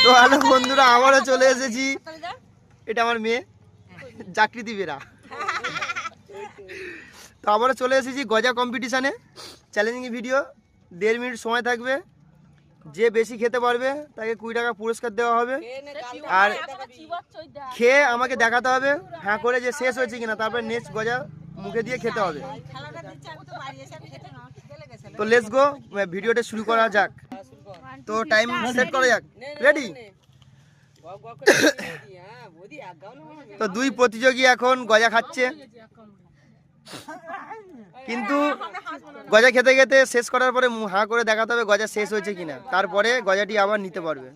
তো হ্যালো বন্ধুরা, আবারও চলে এসেছি। এটা আমার মেয়ে জাকৃতি বেরা। তো আবারও চলে এসেছি গজা কম্পিটিশানে। চ্যালেঞ্জিং ভিডিও, 1.5 মিনিট সময় থাকবে। যে বেশি খেতে পারবে তাকে 20 টাকা পুরস্কার দেওয়া হবে। আর খেয়ে আমাকে দেখাতে হবে হ্যাঁ করে যে শেষ হয়েছে কিনা, তারপরে নেক্সট গজা মুখে দিয়ে খেতে হবে। তো লেটস গো, ভিডিওটা শুরু করা যাক। তো টাইম সেট করা যাক। রেডি? তো দুই প্রতিযোগী এখন গজা খাচ্ছে, কিন্তু গজা খেতে খেতে শেষ করার পরে হাঁ করে দেখাতে হবে গজা শেষ হয়েছে কিনা, তারপরে গজাটি আবার নিতে পারবে।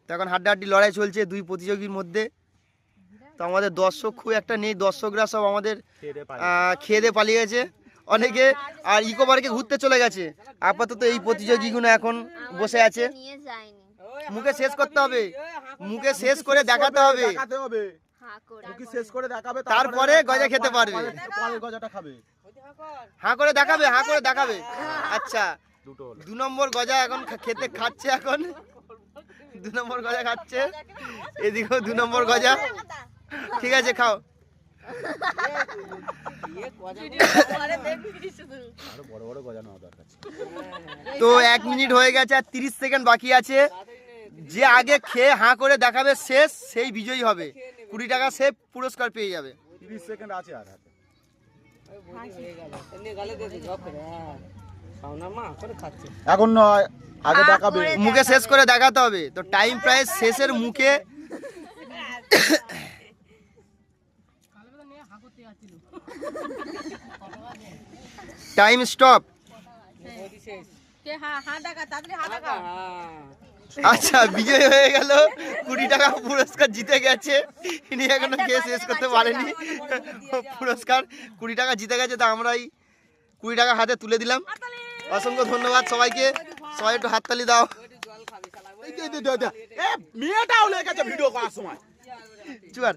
তো এখন হাড্ডাহাড্ডি লড়াই চলছে দুই প্রতিযোগীর মধ্যে। তো আমাদের দর্শক খুব একটা নেই, দর্শকরা সব আমাদের খেয়ে দিয়ে পালিয়ে গেছে অনেকে, আর ইকো পার্কে ঘুরতে চলে গেছে। আপাতত এই প্রতিযোগীগুলো এখন বসে আছে। মুখে শেষ করতে হবে, মুখে শেষ করে দেখাতে হবে, তারপরে গজা খেতে পারবে। হাঁ করে দেখাবে, হাঁ করে দেখাবে। আচ্ছা, 2 নম্বর গজা এখন খেতে খাচ্ছে, এখন 2 নম্বর গজা খাচ্ছে। এদিকেও 2 নম্বর গজা। ঠিক আছে, খাও। তো 1 মিনিট হয়ে গেছে আর 30 সেকেন্ড বাকি আছে। যে আগে খেয়ে হাঁ করে দেখাবে শেষ, সেই বিজয়ী হবে। 20 টাকা সে পুরস্কার পেয়ে যাবে। 30 সেকেন্ড আছে আর হাতে। এখন নয়, আগে দেখাবে, মুখে শেষ করে দেখাতে হবে। তো টাইম প্রায় শেষের মুখে। Time stop. আচ্ছা, বিজয় হয়ে গেল, 20 টাকা পুরস্কার জিতে গেছে। ইনি এখনো খেয়ে শেষ করতে পারেনি। পুরস্কার 20 টাকা জিতে গেছে, তো আমরাই 20 টাকা হাতে তুলে দিলাম। অসংখ্য ধন্যবাদ সবাইকে। সবাই একটু হাততালি দাও। মেয়েটাও লেগে গেছে ভিডিও করার সময়। চুয়ার।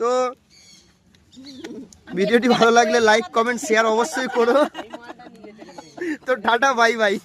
তো ভিডিওটি ভালো লাগলে লাইক, কমেন্ট, শেয়ার অবশ্যই করো। তো টাটা, বাই বাই।